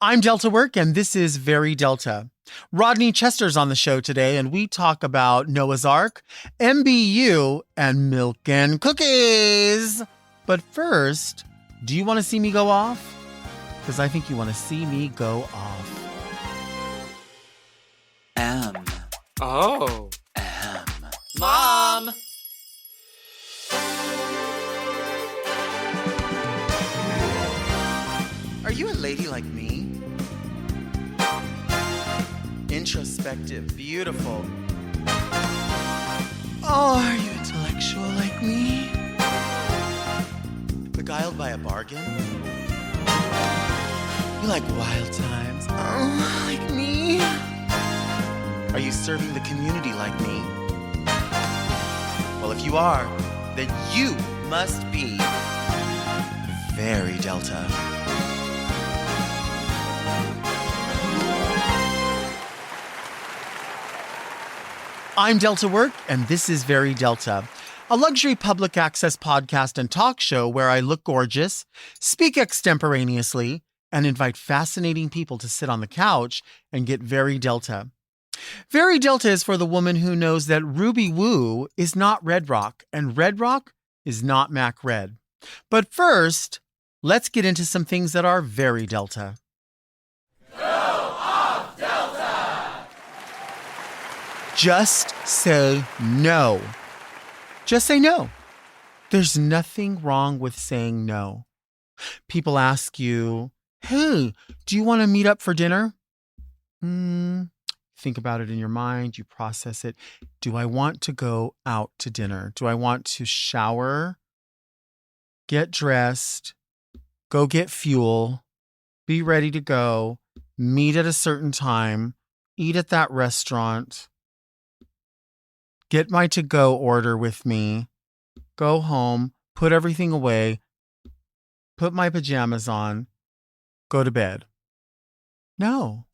I'm Delta Work, and this is Very Delta. Rodney Chester's on the show today, and we talk about Noah's Ark, MBU, and milk and cookies. But first, do you want to see me go off? Because I think you want to see me go off. Oh. Mom! Are you a lady like me? Introspective, beautiful. Oh, are you intellectual like me? Beguiled by a bargain? You like wild times? Oh, like me? Are you serving the community like me? Well, if you are, then you must be very Delta. I'm Delta Work, and this is Very Delta, a luxury public access podcast and talk show where I look gorgeous, speak extemporaneously, and invite fascinating people to sit on the couch and get very Delta. Very Delta is for the woman who knows that Ruby Woo is not Red Rock, and Red Rock is not Mac Red. But first, let's get into some things that are very Delta. Just say no. Just say no. There's nothing wrong with saying no. People ask you, hey, do you want to meet up for dinner? Think about it in your mind. You process it. Do I want to go out to dinner? Do I want to shower, get dressed, go get fuel, be ready to go, meet at a certain time, eat at that restaurant, get my to-go order with me, go home, put everything away, put my pajamas on, go to bed? No,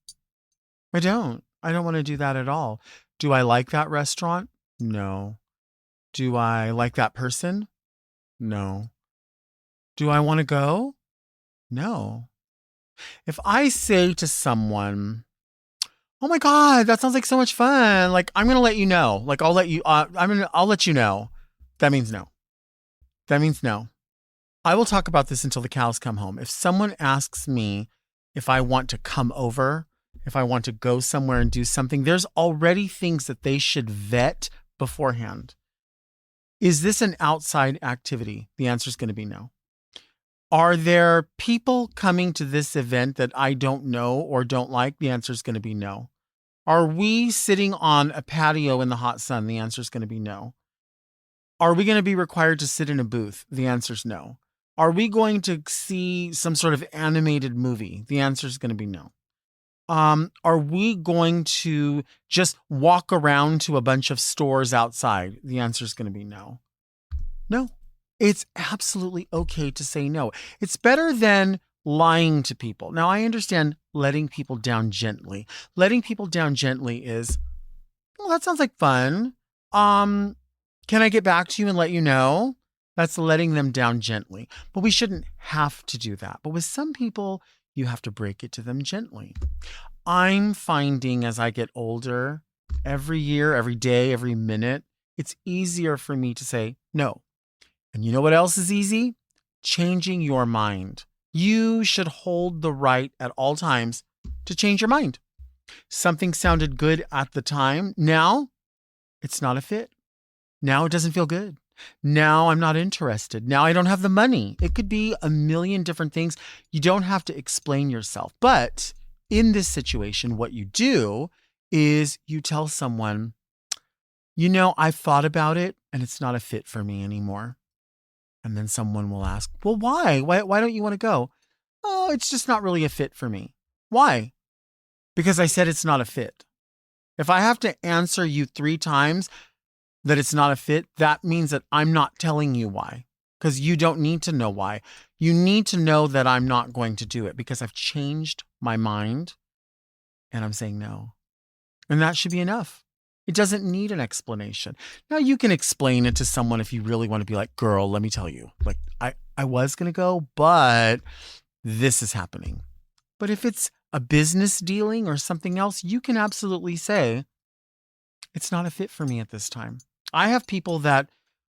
I don't. I don't want to do that at all. Do I like that restaurant? No. Do I like that person? No. Do I want to go? No. If I say to someone, oh my God, that sounds like so much fun. Like, I'm going to let you know. Like, I'll let you know. That means no. That means no. I will talk about this until the cows come home. If someone asks me if I want to come over, if I want to go somewhere and do something, there's already things that they should vet beforehand. Is this an outside activity? The answer is going to be no. Are there people coming to this event that I don't know or don't like? The answer is going to be no. Are we sitting on a patio in the hot sun? The answer is going to be no. Are we going to be required to sit in a booth? The answer is no. Are we going to see some sort of animated movie? The answer is going to be no. Are we going to just walk around to a bunch of stores outside? The answer is going to be no. No. It's absolutely okay to say no. It's better than lying to people. Now, I understand letting people down gently. Letting people down gently is, well, that sounds like fun. Can I get back to you and let you know? That's letting them down gently. But we shouldn't have to do that. But with some people, you have to break it to them gently. I'm finding as I get older, every year, every day, every minute, it's easier for me to say no. And you know what else is easy? Changing your mind. You should hold the right at all times to change your mind. Something sounded good at the time. Now, it's not a fit. Now it doesn't feel good. Now I'm not interested. Now I don't have the money. It could be a million different things. You don't have to explain yourself. But in this situation, what you do is you tell someone, you know, I've thought about it and it's not a fit for me anymore. And then someone will ask, well, why? Why don't you want to go? Oh, it's just not really a fit for me. Why? Because I said it's not a fit. If I have to answer you 3 times that it's not a fit, that means that I'm not telling you why. Because you don't need to know why. You need to know that I'm not going to do it because I've changed my mind and I'm saying no. And that should be enough. It doesn't need an explanation. Now, you can explain it to someone if you really want to be like, girl, let me tell you, like, I was going to go, but this is happening. But if it's a business dealing or something else, you can absolutely say, it's not a fit for me at this time. I have people that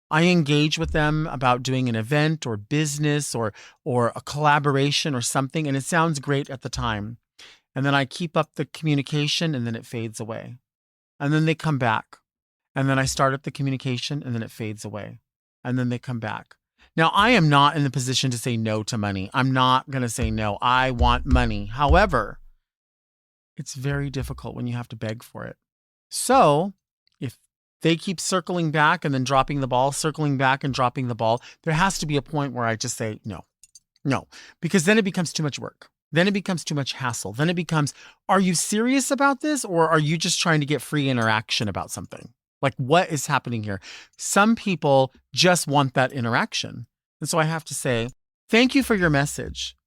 I engage with them about doing an event or business or a collaboration or something, and it sounds great at the time. And then I keep up the communication and then it fades away. And then they come back. And then I start up the communication and then it fades away. And then they come back. Now, I am not in the position to say no to money. I'm not going to say no. I want money. However, it's very difficult when you have to beg for it. So if they keep circling back and then dropping the ball, circling back and dropping the ball, there has to be a point where I just say no, because then it becomes too much work. Then it becomes too much hassle. Then it becomes, are you serious about this? Or are you just trying to get free interaction about something? Like, what is happening here? Some people just want that interaction. And so I have to say, thank you for your message.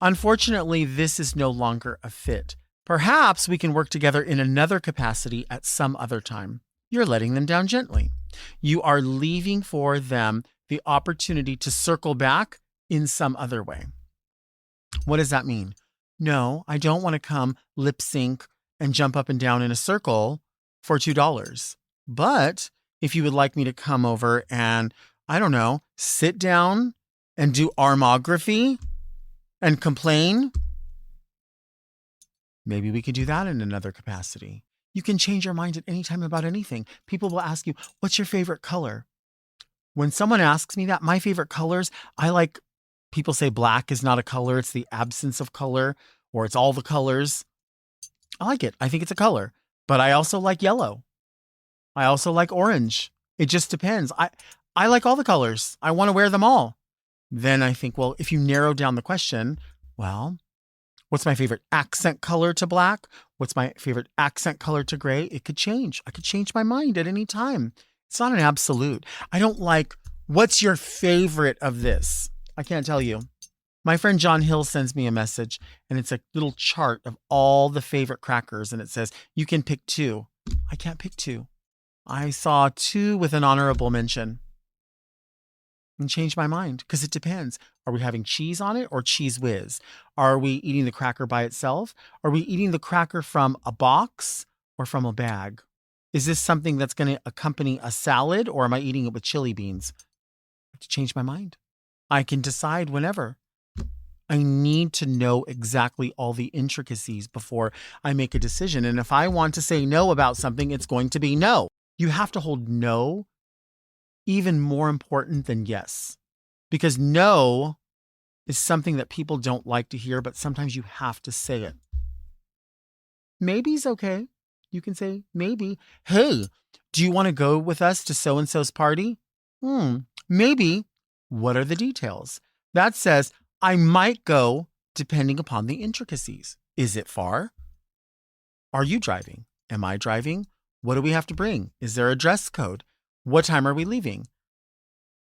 Unfortunately, this is no longer a fit. Perhaps we can work together in another capacity at some other time. You're letting them down gently. You are leaving for them the opportunity to circle back in some other way. What does that mean? No, I don't want to come lip sync and jump up and down in a circle for $2. But if you would like me to come over and, I don't know, sit down and do armography and complain, maybe we could do that in another capacity. You can change your mind at any time about anything. People will ask you, what's your favorite color? When someone asks me that, my favorite colors, people say black is not a color. It's the absence of color, or it's all the colors. I like it. I think it's a color, but I also like yellow. I also like orange. It just depends. I like all the colors. I want to wear them all. Then I think, well, if you narrow down the question, well, what's my favorite accent color to black? What's my favorite accent color to gray? It could change. I could change my mind at any time. It's not an absolute. I don't like, what's your favorite of this? I can't tell you. My friend John Hill sends me a message, and it's a little chart of all the favorite crackers, and it says, you can pick 2. I can't pick 2. I saw 2 with an honorable mention and changed my mind because it depends. Are we having cheese on it or cheese whiz? Are we eating the cracker by itself? Are we eating the cracker from a box or from a bag? Is this something that's going to accompany a salad, or am I eating it with chili beans? I have to change my mind. I can decide whenever. I need to know exactly all the intricacies before I make a decision. And if I want to say no about something, it's going to be no. You have to hold no even more important than yes, because no is something that people don't like to hear, but sometimes you have to say it. Maybe's okay. You can say maybe. Hey, do you want to go with us to so-and-so's party? Maybe. What are the details? That says, I might go depending upon the intricacies. Is it far? Are you driving? Am I driving? What do we have to bring? Is there a dress code? What time are we leaving?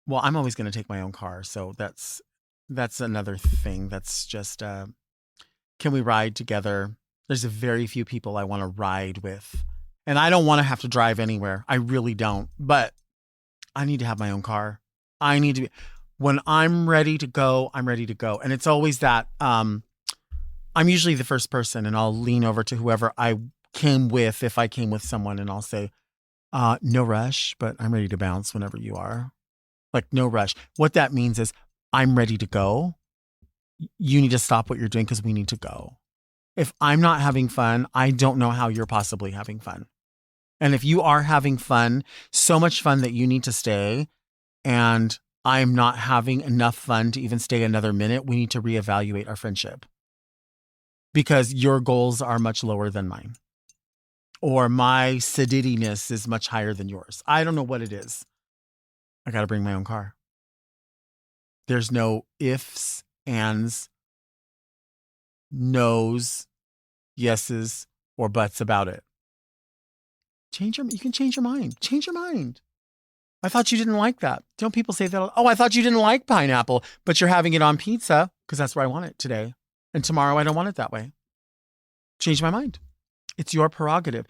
Well, I'm always going to take my own car. So that's another thing. That's just, can we ride together? There's a very few people I want to ride with. And I don't want to have to drive anywhere. I really don't. But I need to have my own car. I need to be, when I'm ready to go, I'm ready to go. And it's always that, I'm usually the first person, and I'll lean over to whoever I came with, if I came with someone, and I'll say, no rush, but I'm ready to bounce whenever you are. Like, no rush. What that means is I'm ready to go. You need to stop what you're doing because we need to go. If I'm not having fun, I don't know how you're possibly having fun. And if you are having fun, so much fun that you need to stay, and I'm not having enough fun to even stay another minute, we need to reevaluate our friendship, because your goals are much lower than mine, or my sedittiness is much higher than yours. I don't know what it is. I got to bring my own car. There's no ifs, ands, no's, yeses, or buts about it. You can change your mind. Change your mind. I thought you didn't like that. Don't people say that? Oh, I thought you didn't like pineapple, but you're having it on pizza because that's where I want it today. And tomorrow I don't want it that way. Change my mind. It's your prerogative.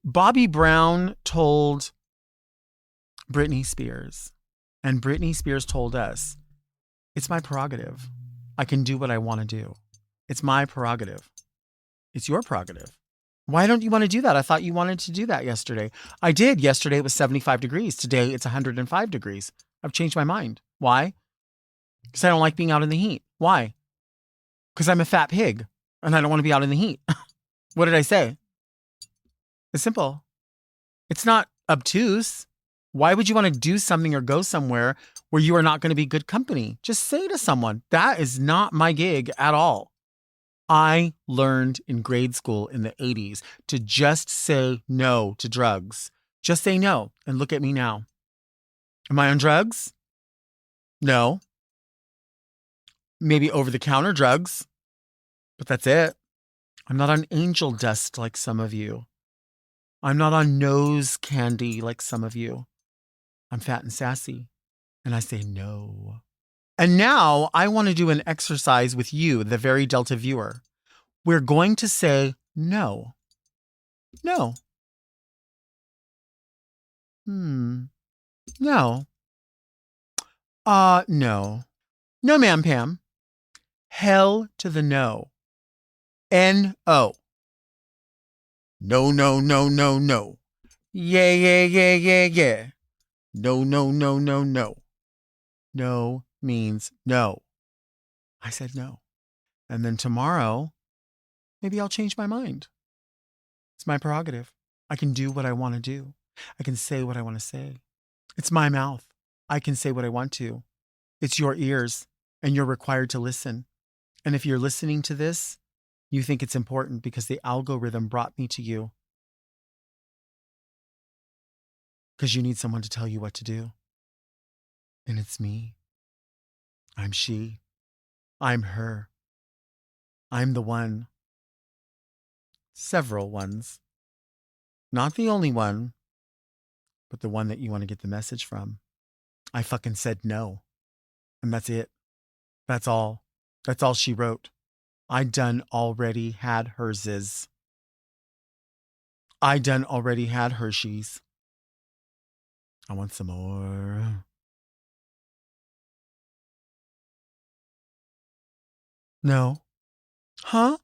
Bobby Brown told Britney Spears, and Britney Spears told us, it's my prerogative. I can do what I want to do. It's my prerogative. It's your prerogative. Why don't you want to do that? I thought you wanted to do that yesterday. I did. Yesterday it was 75 degrees. Today it's 105 degrees. I've changed my mind. Why? Because I don't like being out in the heat. Why? Because I'm a fat pig and I don't want to be out in the heat. What did I say? It's simple. It's not obtuse. Why would you want to do something or go somewhere where you are not going to be good company? Just say to someone, that is not my gig at all. I learned in grade school in the 80s to just say no to drugs. Just say no and look at me now. Am I on drugs? No. Maybe over-the-counter drugs, but that's it. I'm not on angel dust like some of you. I'm not on nose candy like some of you. I'm fat and sassy, and I say no. And now I want to do an exercise with you, the very Delta viewer. We're going to say no. No. No. No. No, ma'am, Pam. Hell to the no. N-O. No, no, no, no, no. Yeah, yeah, yeah, yeah, yeah. No, no, no, no, no. No means no. I said no. And then tomorrow, maybe I'll change my mind. It's my prerogative. I can do what I want to do. I can say what I want to say. It's my mouth. I can say what I want to. It's your ears, and you're required to listen. And if you're listening to this, you think it's important because the algorithm brought me to you. Because you need someone to tell you what to do. And it's me. I'm she. I'm her. I'm the one. Several ones. Not the only one, but the one that you want to get the message from. I fucking said no. And that's it. That's all. That's all she wrote. I done already had herses. I done already had Hershey's. I want some more. No. Huh?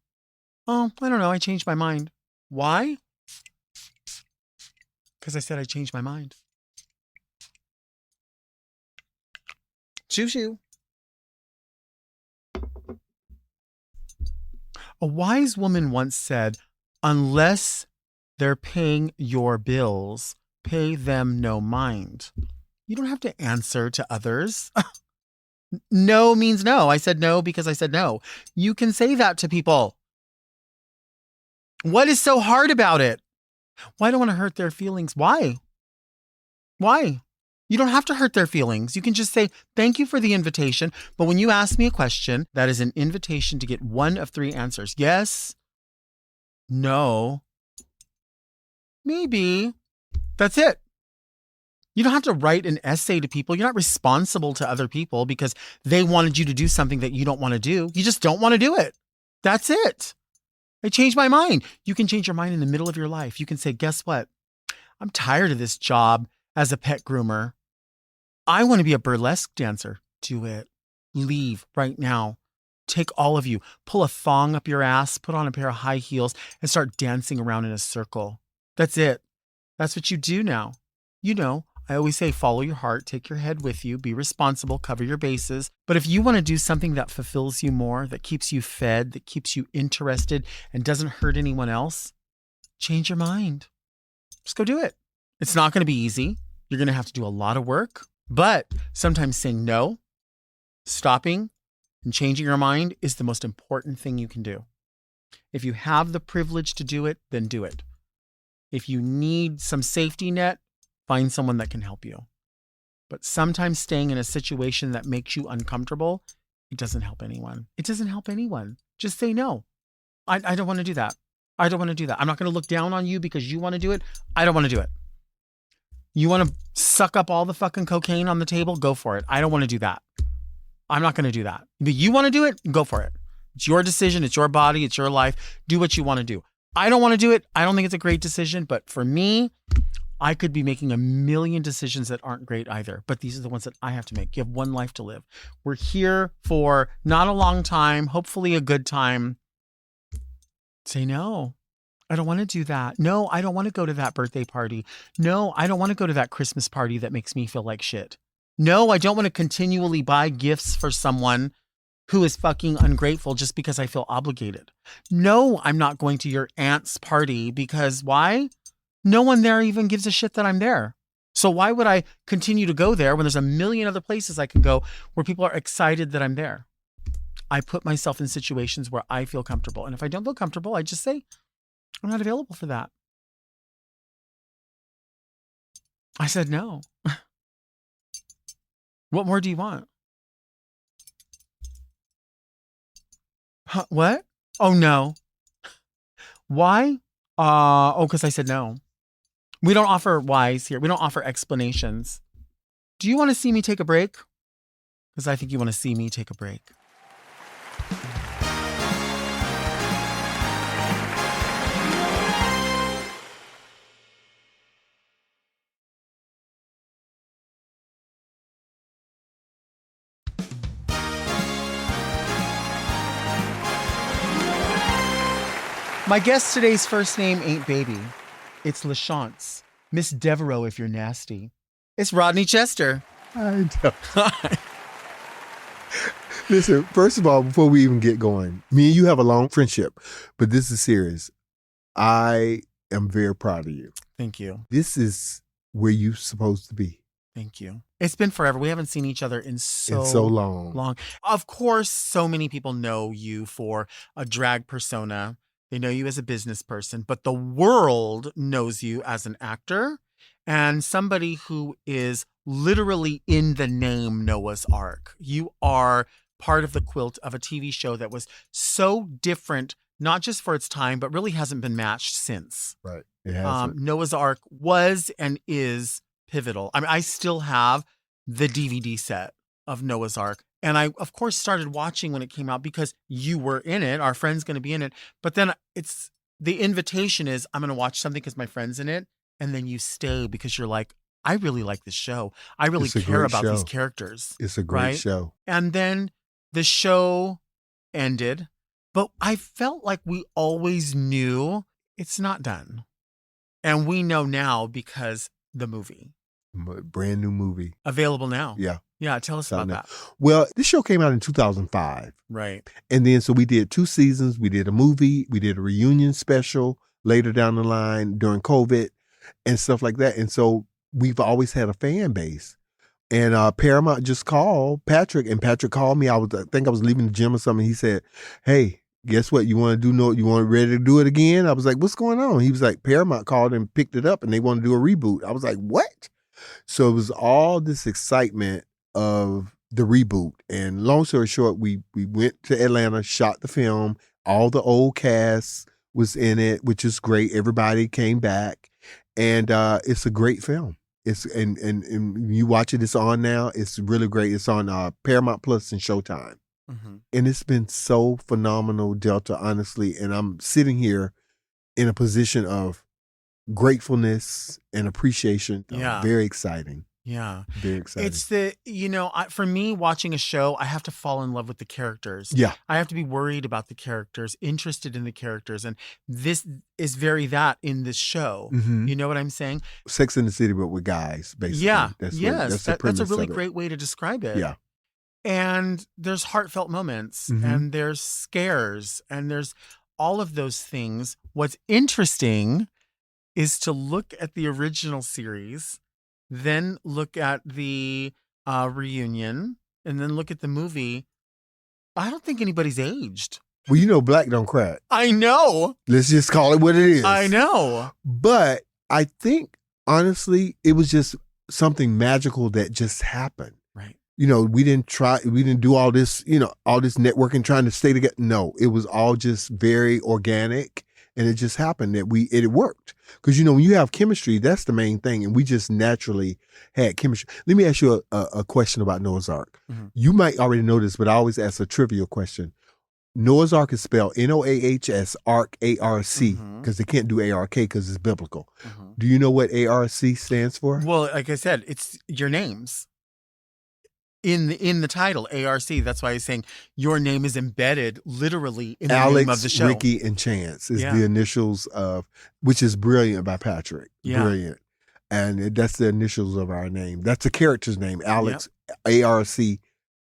Oh, I don't know. I changed my mind. Why? Because I said I changed my mind. Shoo shoo. A wise woman once said, unless they're paying your bills, pay them no mind. You don't have to answer to others. No means no. I said no because I said no. You can say that to people. What is so hard about it? Why do I want to hurt their feelings? Why? Why? You don't have to hurt their feelings. You can just say, thank you for the invitation. But when you ask me a question, that is an invitation to get one of three answers. Yes. No. Maybe. That's it. You don't have to write an essay to people. You're not responsible to other people because they wanted you to do something that you don't want to do. You just don't want to do it. That's it. I changed my mind. You can change your mind in the middle of your life. You can say, guess what? I'm tired of this job as a pet groomer. I want to be a burlesque dancer. Do it. Leave right now. Take all of you. Pull a thong up your ass, put on a pair of high heels, and start dancing around in a circle. That's it. That's what you do now. You know, I always say follow your heart, take your head with you, be responsible, cover your bases. But if you want to do something that fulfills you more, that keeps you fed, that keeps you interested, and doesn't hurt anyone else, change your mind. Just go do it. It's not going to be easy. You're going to have to do a lot of work. But sometimes saying no, stopping, and changing your mind is the most important thing you can do. If you have the privilege to do it, then do it. If you need some safety net, find someone that can help you. But sometimes staying in a situation that makes you uncomfortable, it doesn't help anyone. It doesn't help anyone. Just say no. I don't want to do that. I don't want to do that. I'm not going to look down on you because you want to do it. I don't want to do it. You want to suck up all the fucking cocaine on the table? Go for it. I don't want to do that. I'm not going to do that. But you want to do it? Go for it. It's your decision. It's your body. It's your life. Do what you want to do. I don't want to do it. I don't think it's a great decision. But for me, I could be making a million decisions that aren't great either, but these are the ones that I have to make. You have one life to live. We're here for not a long time, hopefully a good time. Say no. I don't want to do that. No, I don't want to go to that birthday party. No, I don't want to go to that Christmas party that makes me feel like shit. No, I don't want to continually buy gifts for someone who is fucking ungrateful just because I feel obligated. No, I'm not going to your aunt's party because why? No one there even gives a shit that I'm there. So why would I continue to go there when there's a million other places I can go where people are excited that I'm there? I put myself in situations where I feel comfortable. And if I don't feel comfortable, I just say, I'm not available for that. I said no. What more do you want? Huh, what? Oh, no. Why? Because I said no. We don't offer whys here. We don't offer explanations. Do you want to see me take a break? Because I think you want to see me take a break. My guest today's first name ain't Baby. It's LaChance. Miss Devereaux if you're nasty. It's Rodney Chester. I don't. Listen, first of all, before we even get going, me and you have a long friendship, but this is serious. I am very proud of you. Thank you. This is where you're supposed to be. Thank you. It's been forever. We haven't seen each other in so long. Of course, so many people know you for a drag persona. They know you as a business person, but the world knows you as an actor and somebody who is literally in the name Noah's Ark. You are part of the quilt of a TV show that was so different, not just for its time, but really hasn't been matched since. Right. It hasn't. Noah's Ark was and is pivotal. I mean, I still have the DVD set of Noah's Ark. And I, of course, started watching when it came out because you were in it. Our friend's going to be in it. But then it's the invitation is I'm going to watch something because my friend's in it. And then you stay because you're like, I really like this show. I really care about these characters. It's a great show. And then the show ended. But I felt like we always knew it's not done. And we know now because the movie. Brand new movie. Available now. Yeah. Yeah, tell us about that. Well, this show came out in 2005. Right. And then so we did 2 seasons. We did a movie. We did a reunion special later down the line during COVID and stuff like that. And so we've always had a fan base. And Paramount just called Patrick, and Patrick called me. I think I was leaving the gym or something. He said, hey, guess what? You want to do? You want ready to do it again? I was like, what's going on? He was like, Paramount called and picked it up and they want to do a reboot. I was like, what? So it was all this excitement of the reboot. And long story short, we went to Atlanta, shot the film. All the old cast was in it, which is great. Everybody came back. And it's a great film. It's and you watch it, it's on now. It's really great. It's on Paramount Plus and Showtime. Mm-hmm. And it's been so phenomenal, Delta, honestly. And I'm sitting here in a position of gratefulness and appreciation. Yeah. Very exciting. Yeah. Very exciting. It's for me, watching a show, I have to fall in love with the characters. Yeah. I have to be worried about the characters, interested in the characters. And this is very that in this show. Mm-hmm. You know what I'm saying? Sex in the City, but with guys, basically. Yeah. That's a really great way to describe it. Yeah. And there's heartfelt moments, mm-hmm. and there's scares, and there's all of those things. What's interesting is to look at the original series, then look at the reunion, and then look at the movie. I don't think anybody's aged. Well, you know, black don't crack. I know. Let's just call it what it is. I know. But I think, honestly, it was just something magical that just happened. Right. You know, we didn't do all this, all this networking trying to stay together. No, it was all just very organic. And it just happened that it worked. Because, when you have chemistry, that's the main thing. And we just naturally had chemistry. Let me ask you a question about Noah's Ark. Mm-hmm. You might already know this, but I always ask a trivial question. Noah's Ark is spelled Noahs, Ark, A-R-C, Mhm. because they can't do A-R-K because it's biblical. Mhm. Do you know what A-R-C stands for? Well, like I said, it's your names in the title, ARC. That's why I was saying your name is embedded literally in the name of the show. Ricky, and Chance is Yeah. the initials of, which is brilliant by Patrick. Yeah. Brilliant. And that's the initials of our name. That's the character's name, Alex, A-R-C,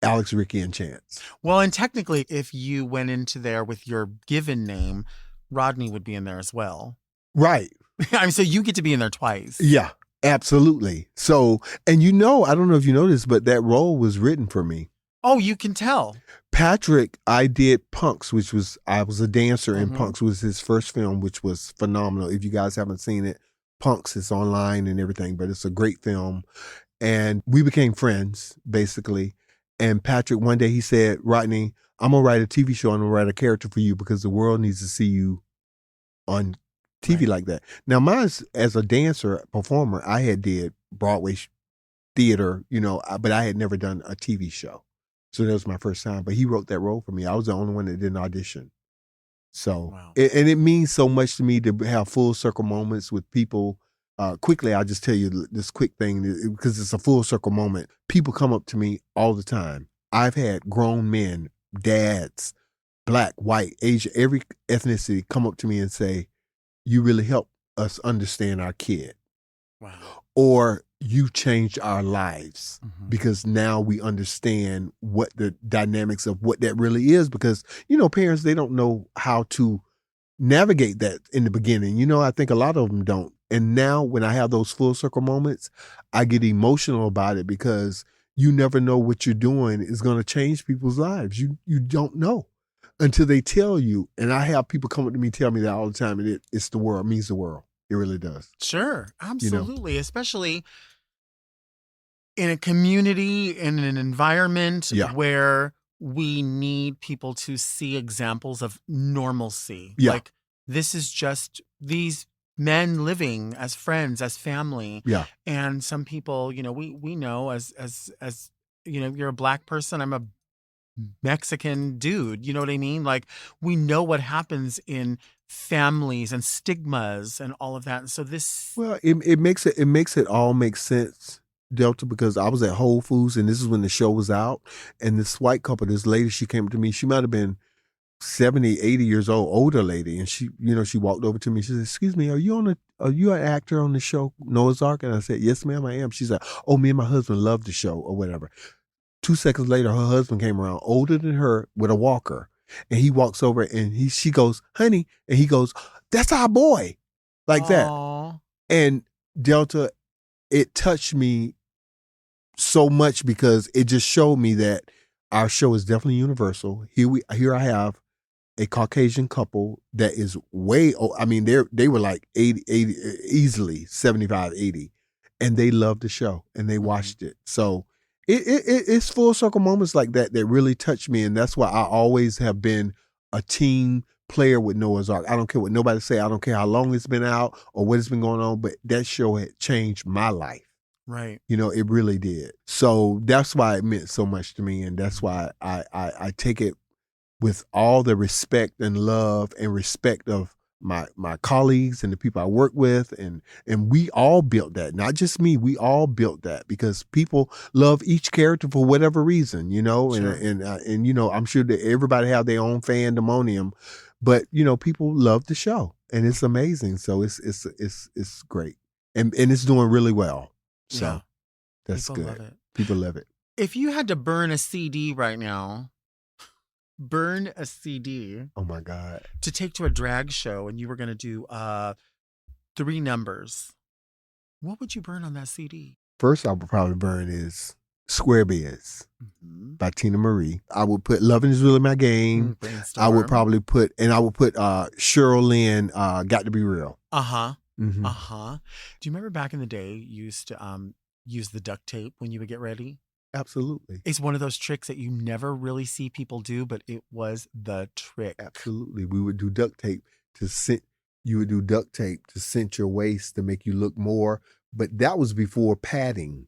Alex, Ricky, and Chance. Well, and technically, if you went into there with your given name, Rodney would be in there as well. Right. I mean, so you get to be in there twice. Yeah, absolutely. So, and you know, I don't know if you know this, but that role was written for me. Oh, you can tell. Patrick, I did Punks, I was a dancer in Mhm. Punks, was his first film, which was phenomenal. If you guys haven't seen it, Punks is online and everything, but it's a great film. And we became friends, basically. And Patrick, one day he said, Rodney, I'm going to write a TV show and I'm going to write a character for you because the world needs to see you on TV Right. like that. Now, mine, as a dancer, performer, I had did Broadway theater, but I had never done a TV show. So that was my first time. But he wrote that role for me. I was the only one that didn't audition. So, Wow. and it means so much to me to have full circle moments with people. Quickly, I'll just tell you this quick thing because it's a full circle moment. People come up to me all the time. I've had grown men, dads, black, white, Asian, every ethnicity come up to me and say, you really helped us understand our kid. Wow. Or you changed our lives Mhm. because now we understand what the dynamics of what that really is because, parents, they don't know how to navigate that in the beginning. I think a lot of them don't. And now when I have those full circle moments, I get emotional about it because you never know what you're doing is going to change people's lives. You don't know until they tell you. And I have people come up to me, tell me that all the time. And it's the world, means the world. It really does. Sure. Absolutely. Especially in a community, in an environment Yeah. where we need people to see examples of normalcy. Yeah. Like this is just these men living as friends, as family. Yeah. And some people, we know as you're a black person, I'm a Mexican dude. You know what I mean? Like we know what happens in families and stigmas and all of that. And so this, Well, it makes it all make sense, Delta, because I was at Whole Foods and this is when the show was out. And this white couple, this lady, she came up to me. She might have been 70, 80 years old, older lady. And she, she walked over to me. She said, excuse me, are you an actor on the show Noah's Ark? And I said, yes, ma'am, I am. She said, oh, me and my husband love the show or whatever. 2 seconds later, her husband came around, older than her, with a walker. And he walks over and she goes, honey. And he goes, that's our boy. Like that. Aw. And Delta, it touched me so much because it just showed me that our show is definitely universal. Here I have a Caucasian couple that is they were like 80, easily 75, 80. And they loved the show and they watched it. So it's full circle moments like that really touch me. And that's why I always have been a team player with Noah's Ark. I don't care what nobody say. I don't care how long it's been out or what has been going on, but that show had changed my life. Right. It really did. So that's why it meant so much to me. And that's why I take it with all the respect and love and respect of my colleagues and the people I work with. And we all built that, not just me. We all built that because people love each character for whatever reason, Sure. and I'm sure that everybody have their own fandemonium, but people love the show and it's amazing. So it's great. And it's doing really well. So Yeah. that's People good. love it. People love it. If you had to burn a CD right now, burn a CD Oh my God. to take to a drag show and you were going to do 3 numbers, what would you burn on that CD? First I would probably burn is Square Biz Mm-hmm. by Tina Marie. I would put Loving Is Really My Game. I would probably put Cheryl Lynn, Got to Be Real. Uh-huh. Mm-hmm. Uh-huh. Do you remember back in the day you used to use the duct tape when you would get ready? Absolutely. It's one of those tricks that you never really see people do, but it was the trick. Absolutely. We would do duct tape to cinch. You would do duct tape to cinch your waist to make you look more. But that was before padding.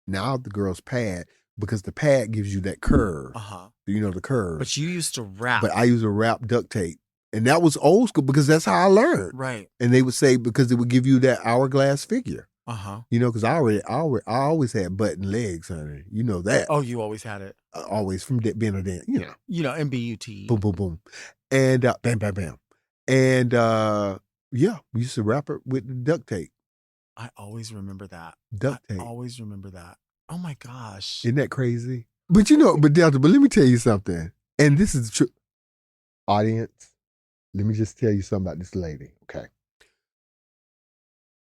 Now the girls pad because the pad gives you that curve. Uh-huh. the curve. But you used to wrap. But I used to wrap duct tape. And that was old school because that's how I learned. Right. And they would say, because it would give you that hourglass figure. Uh-huh. Because I always had button legs, honey. You know that. Oh, you always had it. Always from being a dance, MBUT. Boom, boom, boom. And bam, bam, bam. And we used to wrap it with duct tape. I always remember that. Duct tape. I always remember that. Oh my gosh. Isn't that crazy? But Delta, but let me tell you something. And this is true. Audience, let me just tell you something about this lady, okay?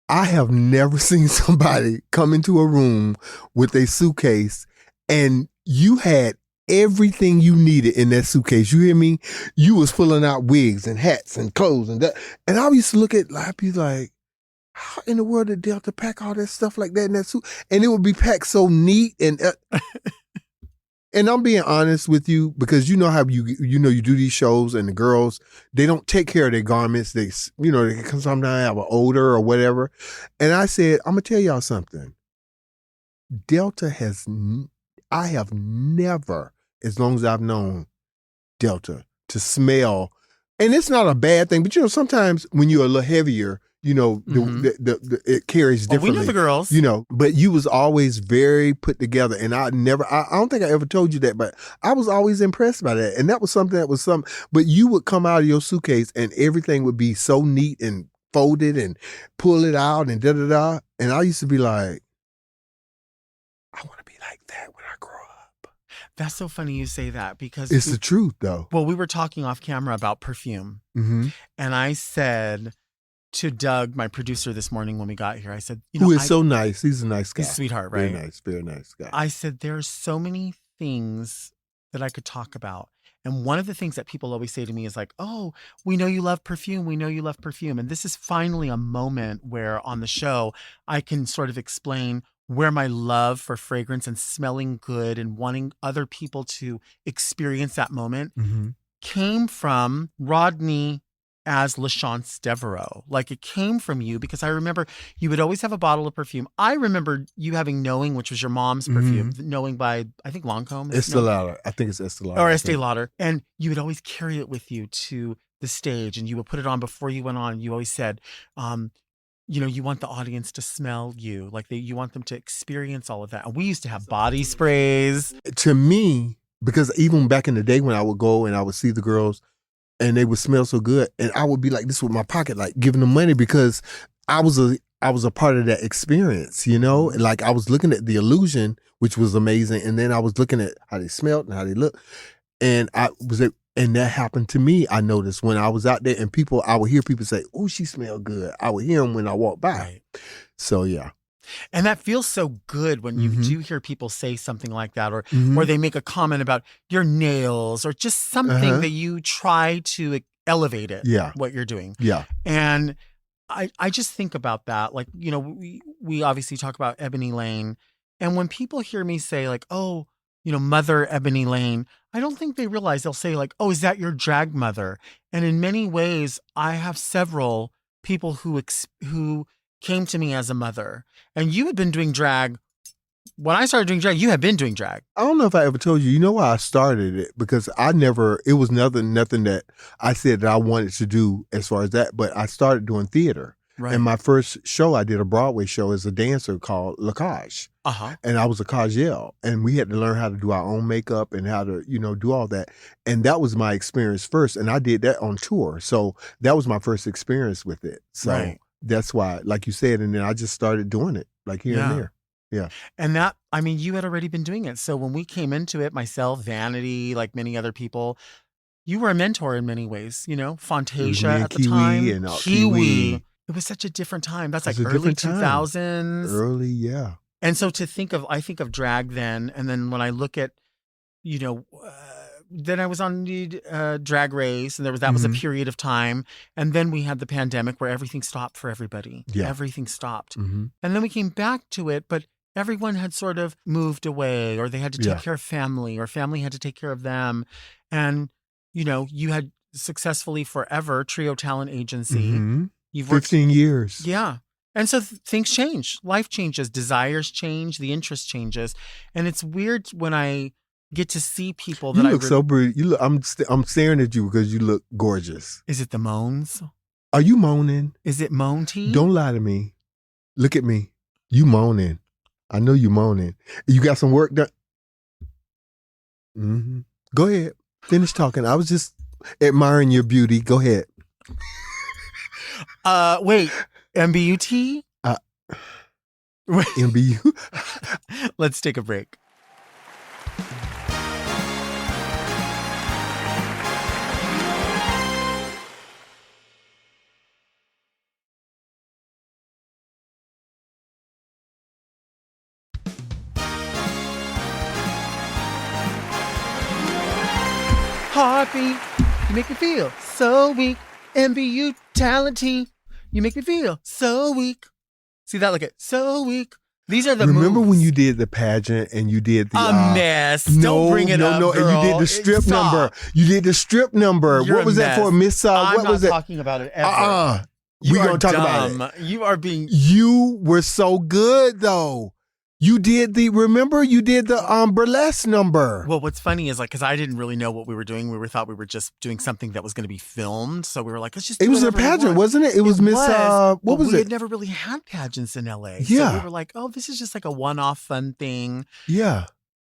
I have never seen somebody come into a room with a suitcase and you had everything you needed in that suitcase. You hear me? You was pulling out wigs and hats and clothes and that. And I used to look at be like, how in the world did Delta pack all that stuff like that in that suit? And it would be packed so neat and and I'm being honest with you because you know how you do these shows and the girls, they don't take care of their garments. They can sometimes have an odor or whatever. And I said, I'm gonna tell y'all something. Delta I have never, as long as I've known Delta, to smell, and it's not a bad thing, but sometimes when you're a little heavier, it carries differently. We know the girls. But you was always very put together. And I don't think I ever told you that, but I was always impressed by that. And that was something but you would come out of your suitcase and everything would be so neat and folded and pull it out and da-da-da. And I used to be like, I want to be like that when I grow up. That's so funny you say that because it's the truth though. Well, we were talking off camera about perfume. Mm-hmm. And I said to Doug, my producer, this morning when we got here, I said, who is so nice. He's a nice guy. He's a sweetheart, right? Very nice guy. I said, there's so many things that I could talk about. And one of the things that people always say to me is like, oh, we know you love perfume. We know you love perfume. And this is finally a moment where on the show, I can sort of explain where my love for fragrance and smelling good and wanting other people to experience that moment came from Rodney as LaChance Devereaux. Like it came from you because I remember you would always have a bottle of perfume. I remember you having Knowing, which was your mom's perfume, Knowing by, I think, Lancôme. Estee Lauder. I think it's Estee Lauder. Or Estee Lauder. And you would always carry it with you to the stage and you would put it on before you went on. You always said, you want the audience to smell you. Like you want them to experience all of that. And we used to have body sprays. To me, because even back in the day when I would go and I would see the girls, and they would smell so good. And I would be like this with my pocket, like giving them money because I was a part of that experience, Like I was looking at the illusion, which was amazing. And then I was looking at how they smelled and how they looked. And and that happened to me. I noticed when I was out there and I would hear people say, oh, she smelled good. I would hear them when I walked by. Right. So, yeah. And that feels so good when you do hear people say something like that or they make a comment about your nails or just something that you try to elevate it, what you're doing. Yeah. And I just think about that. Like, we obviously talk about Ebony Lane. And when people hear me say like, oh, Mother Ebony Lane, I don't think they realize they'll say like, oh, is that your drag mother? And in many ways, I have several people who came to me as a mother. And you had been doing drag. When I started doing drag, you had been doing drag. I don't know if I ever told you. You know why I started it? Because it was nothing that I said that I wanted to do as far as that. But I started doing theater. Right. And my first show, I did a Broadway show as a dancer called La Cage. And I was a Cagelle. And we had to learn how to do our own makeup and how to, do all that. And that was my experience first. And I did that on tour. So that was my first experience with it. So that's why, like you said, and then I just started doing it like here and there. Yeah. And that, you had already been doing it. So when we came into it, myself, Vanity, like many other people, you were a mentor in many ways, Fantasia at the time. And Kiwi. It was such a different time. That's like early 2000s. Early, yeah. And so I think of drag then. And then when I look at, then I was on the Drag Race and that was a period of time. And then we had the pandemic where everything stopped for everybody. Yeah. Everything stopped. And then we came back to it, but everyone had sort of moved away or they had to take care of family or family had to take care of them. And, you had successfully forever Trio Talent Agency. You've worked 15 years. Yeah. And so things change. Life changes. Desires change. The interest changes. And it's weird when I get to see people You that look so pretty. You look. I'm staring at you because you look gorgeous. Is it the moans? Are you moaning? Is it moan tea? Don't lie to me. Look at me. You moaning. I know you moaning. You got some work done. Mm-hmm. Go ahead. Finish talking. I was just admiring your beauty. Go ahead. Wait. MBUT? MBU? Let's take a break. Heartbeat, you make me feel so weak. MBU talenty, you make me feel so weak. See that? Look at so weak. These are the Remember moves. when you did the pageant and you did the mess. Don't bring it up, girl. And you did the strip number. You did the strip number. You're what was that for, Miss? I'm what was not it? talking about it ever. We're gonna talk about it. You are being. You were so good though. You did the burlesque number. Well, what's funny is like, because I didn't really know what we were doing. Thought we were just doing something that was going to be filmed. So we were like, let's just do it was a pageant, wasn't it? It was Miss, what was it? We had never really had pageants in LA. Yeah. So we were like, oh, this is just like a one-off fun thing. Yeah.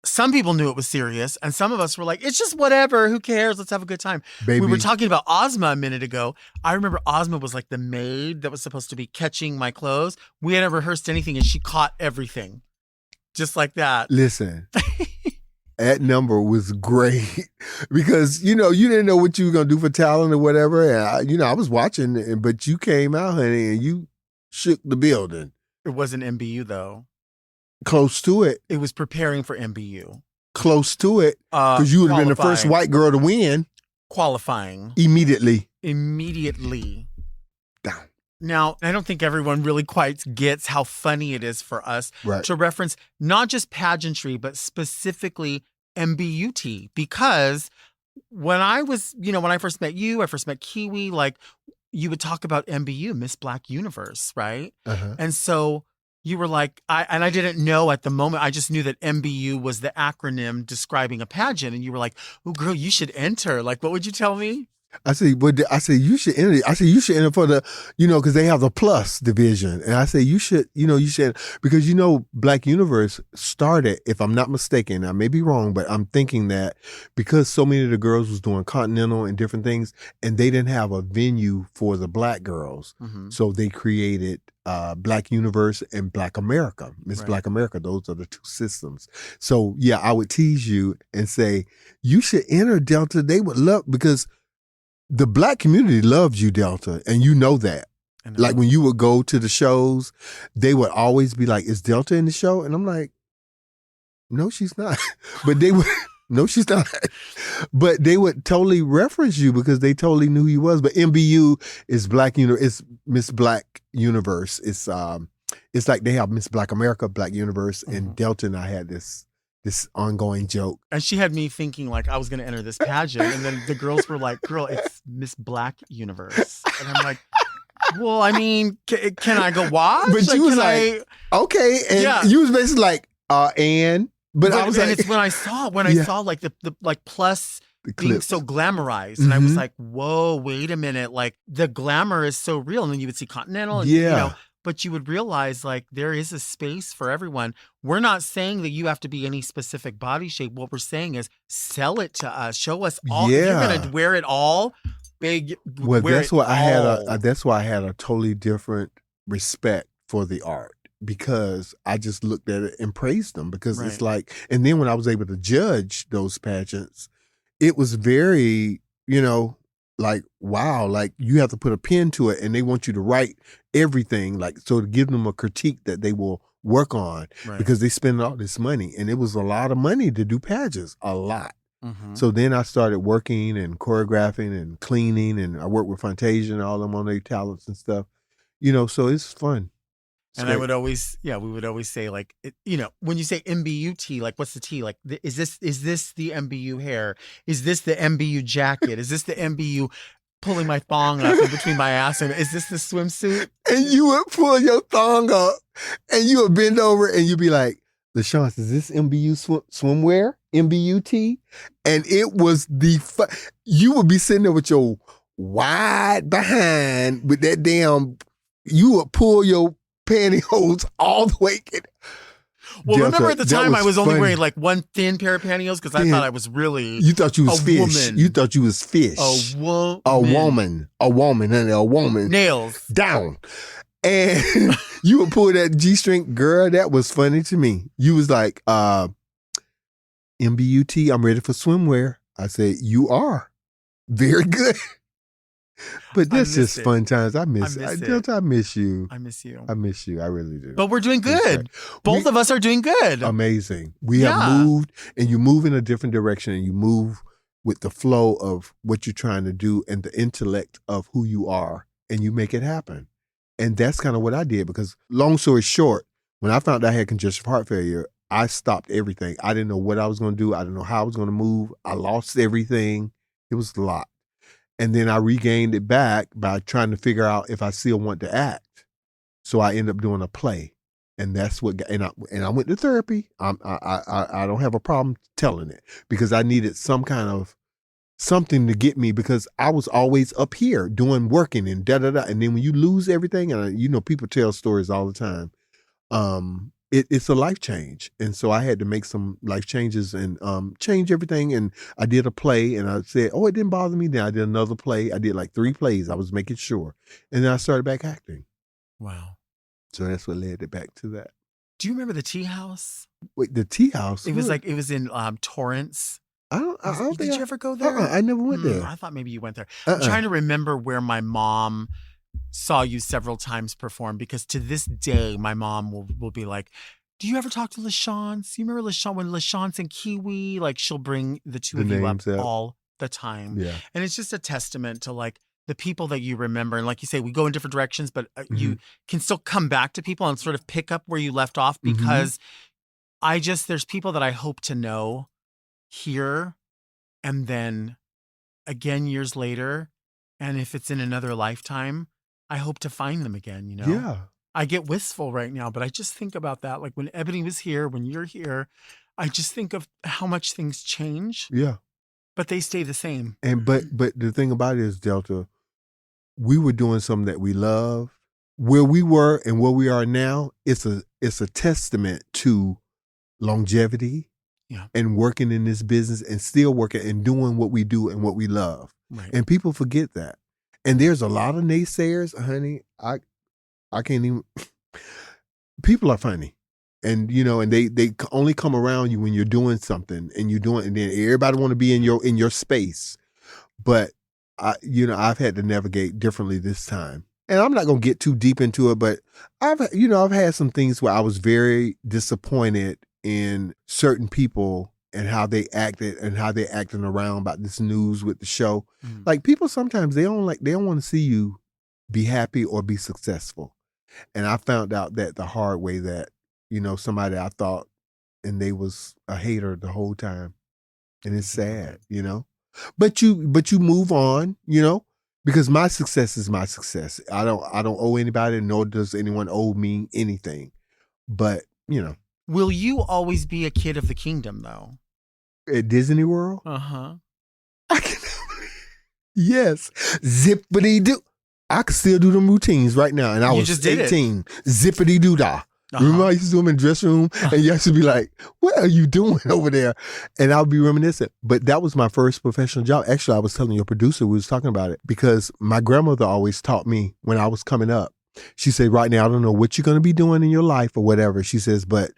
Some people knew it was serious, and some of us were like, it's just whatever. Who cares? Let's have a good time. Baby. We were talking about Ozma a minute ago. I remember Ozma was like the maid that was supposed to be catching my clothes. We hadn't rehearsed anything, and she caught everything. Just like that. Listen, that number was great because, you didn't know what you were going to do for talent or whatever. And, I was watching, but you came out, honey, and you shook the building. It wasn't MBU, though. Close to it. It was preparing for MBU. Close to it. Because you would have been the first white girl to win. Qualifying. Immediately. Down. Now, I don't think everyone really quite gets how funny it is for us to reference not just pageantry, but specifically MBUT. Because when I was, when I first met you, I first met Kiwi, like you would talk about MBU, Miss Black Universe, right? Uh-huh. And so you were like, I didn't know at the moment. I just knew that MBU was the acronym describing a pageant. And you were like, oh, girl, you should enter. Like, what would you tell me? I say you should enter. I say you should enter for the, because they have the plus division, and I say you should because Black Universe started, if I'm not mistaken, I may be wrong, but I'm thinking that because so many of the girls was doing Continental and different things, and they didn't have a venue for the Black girls, so they created Black Universe and Black America, Miss Black America. Those are the two systems. So yeah, I would tease you and say you should enter Delta. They would love because the Black community loves you, Delta, and you know that. Like when you would go to the shows, they would always be like, is Delta in the show? And I'm like, no, she's not. But they would, no, she's not. But they would totally reference you because they totally knew who you was. But MBU is it's Miss Black Universe. It's like they have Miss Black America, Black Universe, and Delta and I had this ongoing joke. And she had me thinking like I was going to enter this pageant. And then the girls were like, girl, it's Miss Black Universe. And I'm like, well, I mean, can I go watch? But you was like, okay. And you was basically like, but I was like. And it's when I saw like the like plus being so glamorized. And I was like, whoa, wait a minute. Like the glamour is so real. And then you would see Continental and, but you would realize like there is a space for everyone. We're not saying that you have to be any specific body shape. What we're saying is sell it to us. Show us all. Yeah. If you're going to wear it all, big. Well, that's why I had a totally different respect for the art because I just looked at it and praised them because it's like, and then when I was able to judge those pageants, it was very, like, wow, like you have to put a pen to it and they want you to write everything, like, so to give them a critique that they will work on because they spend all this money. And it was a lot of money to do pageants, a lot. So then I started working and choreographing and cleaning and I worked with Fantasia and all them on their talents and stuff, so it's fun. And I would always, we would always say like, when you say MBUT, like what's the T? Like, is this the MBU hair? Is this the MBU jacket? Is this the MBU pulling my thong up in between my ass? And is this the swimsuit? And you would pull your thong up and you would bend over and you'd be like, LaShawn says, "This MBU swimwear, MBUT," and it was you would be sitting there with your wide behind with that damn. You would pull your pantyhose all the way. Well, Delta, remember at the time I was only funny. wearing like one thin pair of pantyhose because I thought I was really You thought you was a fish. woman. You thought you was fish. A woman. A woman. A woman. And a woman. Nails. Down. And you would pull that G-string. Girl, that was funny to me. You was like, MBUT, I'm ready for swimwear. I said, you are. Very good. But that's just fun times. I miss it. Delta, I miss you. I miss you. I miss you. I really do. But we're doing good. Both of us are doing good. Amazing. We have moved, and you move in a different direction, and you move with the flow of what you're trying to do and the intellect of who you are, and you make it happen. And that's kind of what I did, because long story short, when I found out I had congestive heart failure, I stopped everything. I didn't know what I was going to do. I didn't know how I was going to move. I lost everything. It was a lot. And then I regained it back by trying to figure out if I still want to act. So I ended up doing a play. And that's what, and I went to therapy. I don't have a problem telling it, because I needed some kind of something to get me, because I was always up here working and da-da-da. And then when you lose everything, and people tell stories all the time, it's a life change. And so I had to make some life changes and change everything. And I did a play, and I said, oh, it didn't bother me. Then I did another play. I did like 3 plays. I was making sure. And then I started back acting. Wow. So that's what led it back to that. Do you remember the Tea House? Wait, the Tea House? It was in Torrance. Did you ever go there? I never went there. I thought maybe you went there. I'm trying to remember where my mom saw you several times perform, because to this day, my mom will be like, do you ever talk to LaShawn? You remember LaShawn, when LaShawn's in Kiwi, like she'll bring the two of you up all the time. Yeah. And it's just a testament to like the people that you remember. And like you say, we go in different directions, but you can still come back to people and sort of pick up where you left off, because there's people that I hope to know here and then again years later. And if it's in another lifetime, I hope to find them again, Yeah. I get wistful right now, but I just think about that. Like when Ebony was here, when you're here, I just think of how much things change. Yeah. But they stay the same. And but the thing about it is, Delta, we were doing something that we love. Where we were and where we are now, it's a testament to longevity and working in this business and still working and doing what we do and what we love. Right. And people forget that. And there's a lot of naysayers, honey. I can't even. People are funny, and and they only come around you when you're doing something, and you're doing, and then everybody want to be in your space. But I've had to navigate differently this time, and I'm not gonna get too deep into it. But I've had some things where I was very disappointed in certain people and how they acted and how they acting around about this news with the show. Like people sometimes they don't want to see you be happy or be successful. And I found out that the hard way that, somebody I thought, and they was a hater the whole time. And it's sad, But you move on, because my success is my success. I don't owe anybody, nor does anyone owe me anything. But, Will you always be a kid of the kingdom, though? At Disney World? Uh-huh. Yes. Zippity-doo. I could still do them routines right now. And I was just 18. Zippity-doo-dah. Remember I used to do them in the dressing room? And you used to be like, what are you doing over there? And I'll be reminiscent. But that was my first professional job. Actually, I was telling your producer, we was talking about it, because my grandmother always taught me when I was coming up. She said, right now, I don't know what you're going to be doing in your life or whatever. She says, but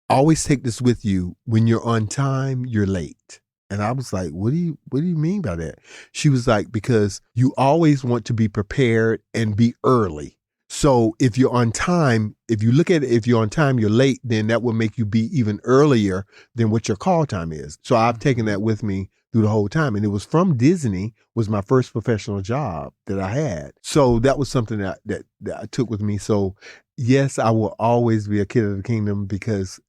always take this with you. When you're on time, you're late. And I was like, what do you mean by that? She was like, because you always want to be prepared and be early. So if you're on time, if you look at it, if you're on time, you're late, then that will make you be even earlier than what your call time is. So I've taken that with me through the whole time. And it was from Disney, was my first professional job that I had. So that was something that I took with me. So yes, I will always be a kid of the kingdom, because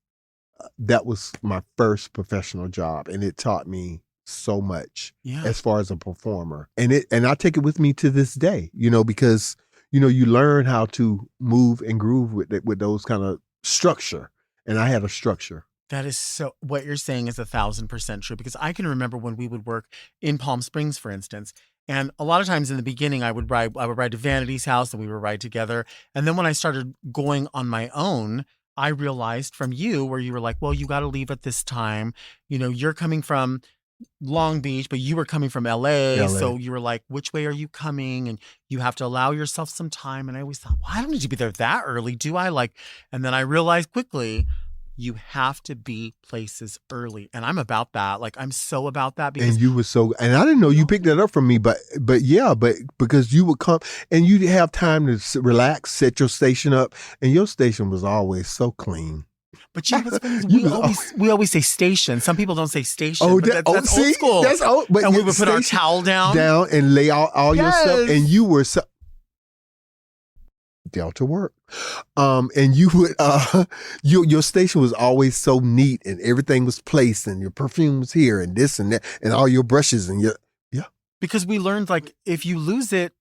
that was my first professional job, and it taught me so much as far as a performer. And I take it with me to this day, because you learn how to move and groove with those kind of structure. and I had a structure. That is so, what you're saying is 1,000% true, because I can remember when we would work in Palm Springs, for instance. And a lot of times in the beginning, I would ride to Vanity's house and we would ride together. And then when I started going on my own, I realized from you where you were like, well, you got to leave at this time. You know, you're coming from Long Beach, but you were coming from LA. So you were like, which way are you coming? And you have to allow yourself some time. And I always thought, well, I don't need to be there that early, do I? And then I realized quickly, you have to be places early. And I'm about that. I'm so about that. Because and you were and I didn't know you picked that up from me, but because you would come and you'd have time to relax, set your station up, and your station was always so clean. But you know what's funny? We always say station. Some people don't say station. Oh, that's old school. That's old. But and we would put our towel down and lay out all your stuff, and you were Delta work. And you would your station was always so neat, and everything was placed, and your perfume was here, and this and that, and all your brushes and because we learned if you lose it,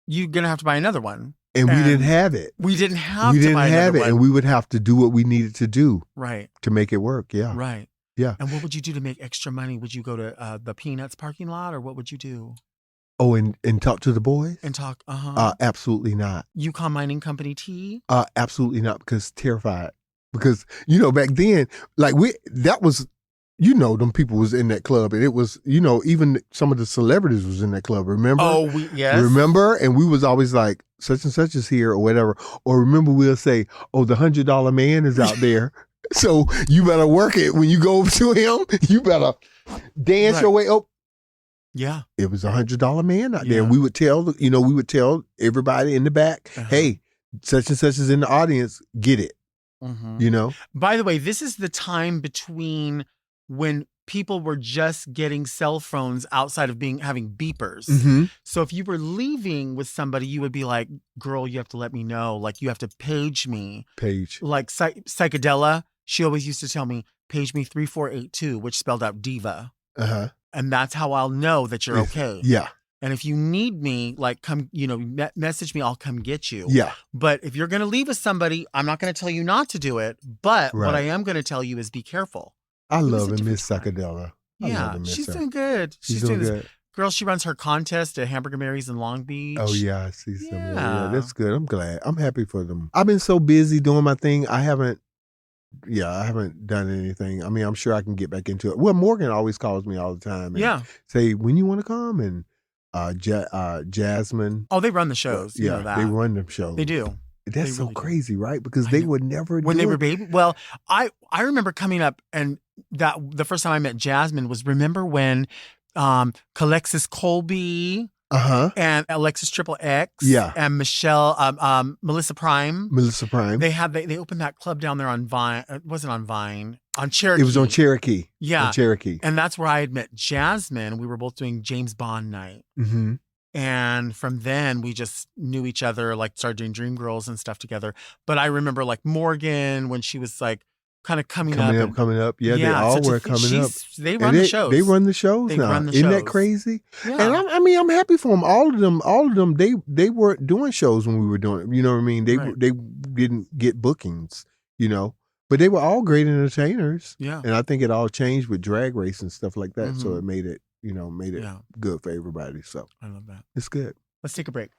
you're gonna have to buy another one. And we didn't have it. We didn't have it, and we would have to do what we needed to do to make it work. Yeah. Right. Yeah. And what would you do to make extra money? Would you go to the Peanuts parking lot, or what would you do? Oh, and talk to the boys? And talk, absolutely not. Yukon Mining Company tea? Absolutely not, because terrified. Because, back then, that was, them people was in that club, and it was, even some of the celebrities was in that club, remember? Oh, yes. Remember? And we was always like, such and such is here, or whatever. Or remember, we'll say, oh, the $100 man is out there. So you better work it. When you go over to him, you better dance your way up. Yeah. It was $100 man out there. And we would tell everybody in the back, hey, such and such is in the audience, get it. Mm-hmm. By the way, this is the time between when people were just getting cell phones outside of having beepers. Mm-hmm. So if you were leaving with somebody, you would be like, girl, you have to let me know. You have to page me. Psychedela, she always used to tell me, page me 3482, which spelled out diva. Uh-huh. And that's how I'll know that you're okay. Yeah. And if you need me, come, message me, I'll come get you. Yeah. But if you're going to leave with somebody, I'm not going to tell you not to do it. But what I am going to tell you is be careful. I love Miss Psychedela. Yeah, she's doing good. She's doing good. Girl, she runs her contest at Hamburger Mary's in Long Beach. Oh, yeah, I see some of that. Yeah, that's good. I'm glad. I'm happy for them. I've been so busy doing my thing. I haven't done anything. I mean, I'm sure I can get back into it. Well, Morgan always calls me all the time and say, when you want to come? And Jasmine. Oh, they run the shows. Yeah, you know that. They run the shows. They do. That's so crazy, right? Because they would never when they were baby. Well, I remember coming up, and that the first time I met Jasmine was, remember when Alexis Colby and Alexis Triple X and Melissa Prime. They opened that club down there on Vine. It wasn't on Vine. On Cherokee. It was on Cherokee. Yeah. On Cherokee. And that's where I had met Jasmine. We were both doing James Bond night. Mm-hmm. And from then we just knew each other, started doing Dream Girls and stuff together. But I remember Morgan, when she was kind of coming up. Yeah, they all were coming up. They run the shows. They run the shows now. Isn't that crazy? Yeah. And I'm happy for them. All of them, they weren't doing shows when we were doing it. You know what I mean? They didn't get bookings, but they were all great entertainers. Yeah. And I think it all changed with Drag Race and stuff like that. Mm-hmm. So it made it, good for everybody. So I love that. It's good. Let's take a break.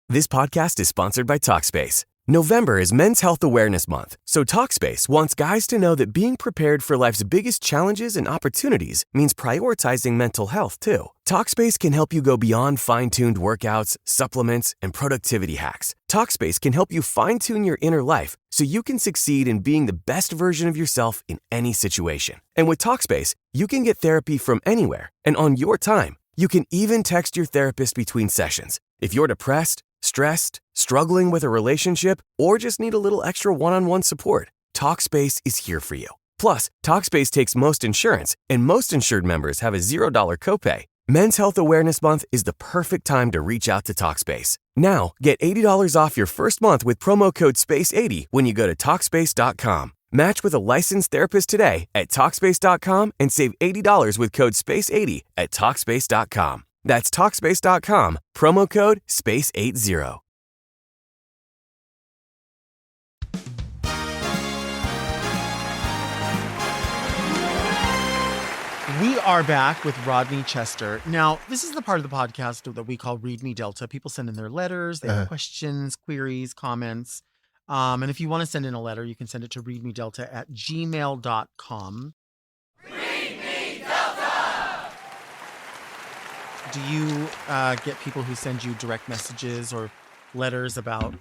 This podcast is sponsored by Talkspace. November is Men's Health Awareness Month, so Talkspace wants guys to know that being prepared for life's biggest challenges and opportunities means prioritizing mental health, too. Talkspace can help you go beyond fine-tuned workouts, supplements, and productivity hacks. Talkspace can help you fine-tune your inner life so you can succeed in being the best version of yourself in any situation. And with Talkspace, you can get therapy from anywhere and on your time. You can even text your therapist between sessions. If you're depressed, stressed, struggling with a relationship, or just need a little extra one-on-one support, Talkspace is here for you. Plus, Talkspace takes most insurance, and most insured members have a $0 copay. Men's Health Awareness Month is the perfect time to reach out to Talkspace. Now, get $80 off your first month with promo code SPACE80 when you go to Talkspace.com. Match with a licensed therapist today at Talkspace.com and save $80 with code SPACE80 at Talkspace.com. That's Talkspace.com, promo code SPACE80. We are back with Rodney Chester. Now, this is the part of the podcast that we call Read Me Delta. People send in their letters, they have questions, queries, comments. And if you want to send in a letter, you can send it to readmedelta@gmail.com. Read me Delta! Do you get people who send you direct messages or letters about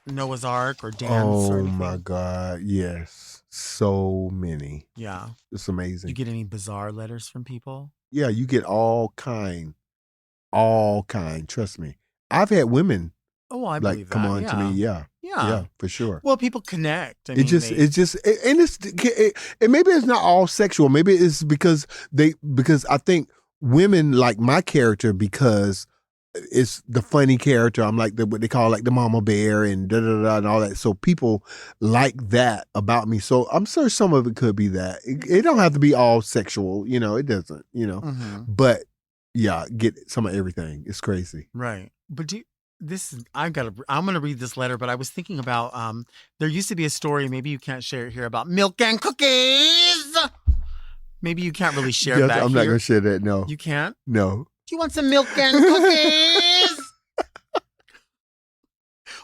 Noah's Ark or dance or anything? Oh my God, yes. So many. Yeah. It's amazing. You get any bizarre letters from people? Yeah, you get all kind. Trust me. I've had women Oh, I like believe that. come on to me. Yeah, Yeah. for sure. Well, people connect. I And mean, maybe it's not all sexual. Maybe it's because I think women like my character because it's the funny character. I'm like what they call like the mama bear and da da da and all that. So people like that about me. So I'm sure some of it could be that. It don't have to be all sexual, it doesn't, Mhm. But yeah, get some of everything. It's crazy. Right. But I'm going to read this letter, but I was thinking about, there used to be a story, maybe you can't share it here, about milk and cookies. Maybe you can't really share Yes, that I'm here. not going to share that. No. You can't? No. Do you want some milk and cookies?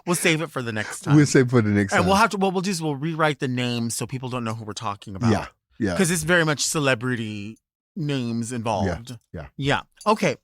We'll save it for the next time. We'll save for the next time. And we'll rewrite the names so people don't know who we're talking about. Yeah. Yeah. Because it's very much celebrity names involved. Yeah. Okay.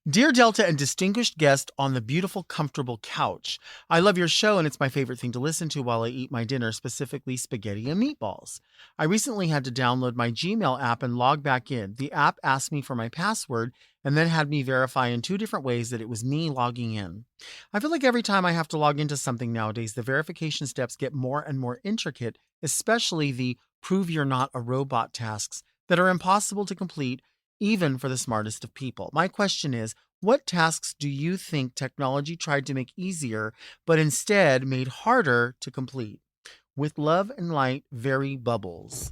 Dear Delta and distinguished guest on the beautiful, comfortable couch. I love your show and it's my favorite thing to listen to while I eat my dinner, specifically spaghetti and meatballs. I recently had to download my Gmail app and log back in. The app asked me for my password and then had me verify in 2 different ways that it was me logging in. I feel like every time I have to log into something nowadays, the verification steps get more and more intricate, especially the prove you're not a robot tasks that are impossible to complete even for the smartest of people. My question is, what tasks do you think technology tried to make easier, but instead made harder to complete? With love and light, very Bubbles.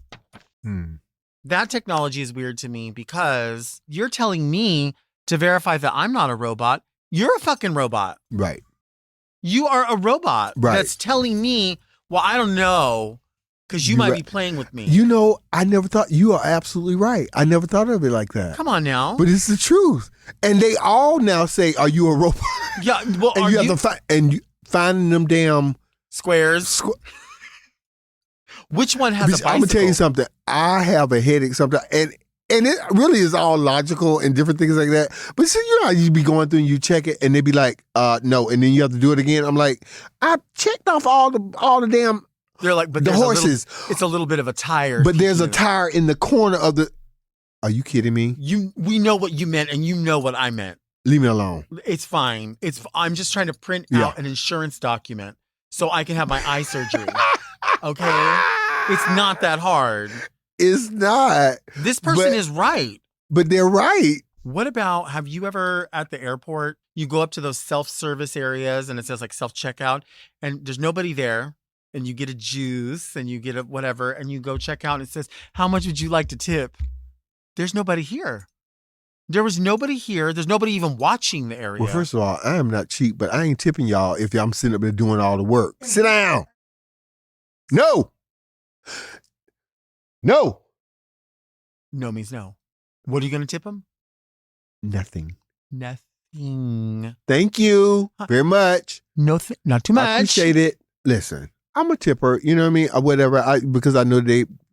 That technology is weird to me because you're telling me to verify that I'm not a robot. You're a fucking robot. Right. You are a robot Right. that's telling me, well, I don't know, because you You're might right. be playing with me. I never thought, you are absolutely right. I never thought of it like that. Come on now. But it's the truth. And they all now say, are you a robot? Yeah, well, and are you you have to finding them damn squares? Which one has a bicycle? I'm gonna tell you something. I have a headache sometimes, and it really is all logical and different things like that. But see, you know how you be going through and you check it, and they be like, no, and then you have to do it again. I'm like, I checked off all the damn. They're like, but the there's horses. It's a little bit of a tire. But there's a peeking. tire in the corner of the. Are you kidding me? We know what you meant, and you know what I meant. Leave me alone. It's fine. I'm just trying to print Yeah. out an insurance document so I can have my eye surgery. Okay, it's not that hard. It's not. This person But- is right. But they're right. What about, have you ever at the airport, you go up to those self-service areas and it says like self-checkout and there's nobody there and you get a juice and you get a whatever and you go check out and it says, how much would you like to tip? There's nobody here. There was nobody here. There's nobody even watching the area. Well, first of all, I am not cheap, but I ain't tipping y'all if I'm sitting up there doing all the work. Sit down. No. No. No means no. What are you going to tip them? Nothing. Nothing. Thank you very much. Not too much. I appreciate it. Listen, I'm a tipper, you know what I mean? Or whatever, because I know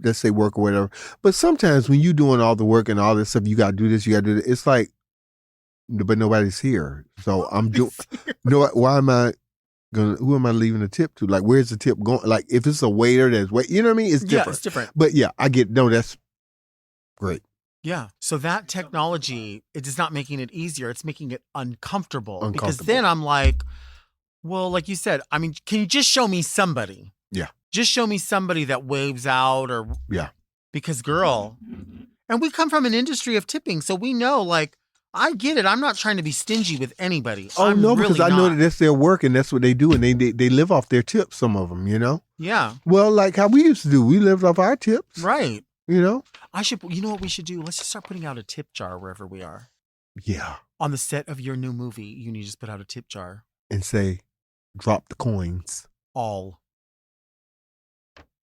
let's say work or whatever. But sometimes when you doing all the work and all this stuff, you got to do this, you got to do that. It's like, but nobody's here. So I'm doing, why am I who am I leaving a tip to? Like, where's the tip going? Like, if it's a waiter you know what I mean? It's different. Yeah, it's different. But yeah, I get, no, that's great. Yeah. So that technology, it is not making it easier. It's making it uncomfortable. Because Uncomfortable. then I'm like, well, like you said, I mean, can you just show me somebody? Yeah. Just show me somebody that waves out or. Yeah. Because girl, and we come from an industry of tipping. So we know like, I get it. I'm not trying to be stingy with anybody. Oh, I'm no, really because I know not. that that's their work and that's what they do. And they live off their tips, some of them, you know? Yeah. Well, like how we used to do. We lived off our tips. Right. You know? You know what we should do? Let's just start putting out a tip jar wherever we are. Yeah. On the set of your new movie, you need to just put out a tip jar. And say, drop the coins. All.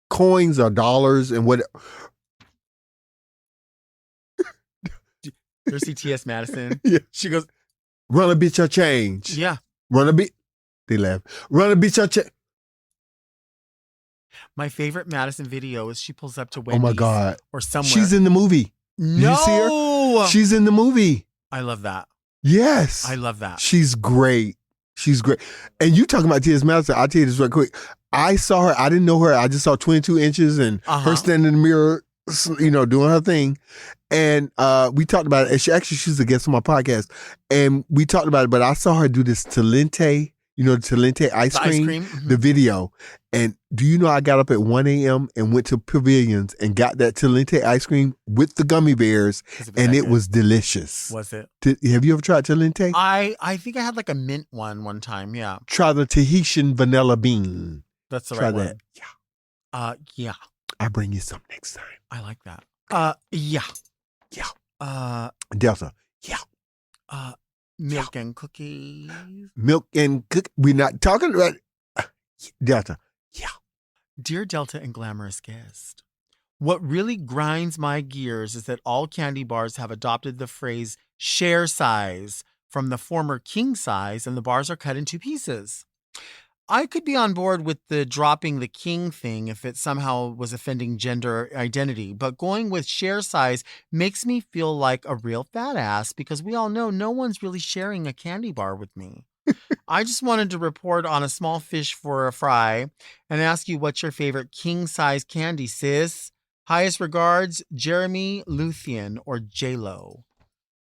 Coins or dollars and what. There's CTS Madison. Yeah. She goes, run a bitch your change. yeah. Run a bitch. They laugh. Run a bitch your change. My favorite Madison video is she pulls up to Wendy's. Oh my God. Or somewhere. She's in the movie. No. You see her? She's in the movie. I love that. Yes. I love that. She's great. She's great. And you talking about T.S. Madison, I'll tell you this real quick. I saw her. I didn't know her. I just saw 22 inches and her standing in the mirror, you know, doing her thing. And we talked about it. And she's a guest on my podcast. And we talked about it, but I saw her do this Talente, you know, the Talente ice cream, Mm-hmm. the video. And do you know I got up at 1 a.m. and went to Pavilions and got that Talente ice cream with the gummy bears, and it was delicious. Was it? Have you ever tried Talente? I think I had like a mint one time. Yeah. Try the Tahitian vanilla bean. That's the Try right that. one. Yeah. Yeah. I'll bring you some next time. I like that. Yeah. Yeah. Delta. Yeah. Milk and cookies. Milk and cook. We're not talking about Delta. Yeah. Dear Delta and glamorous guest, what really grinds my gears is that all candy bars have adopted the phrase share size from the former king size, and the bars are cut in 2 pieces. I could be on board with the dropping the king thing if it somehow was offending gender identity, but going with share size makes me feel like a real fat ass because we all know no one's really sharing a candy bar with me. I just wanted to report on a small fish for a fry and ask you what's your favorite king size candy, sis? Highest regards, Jeremy, Luthien, or J-Lo.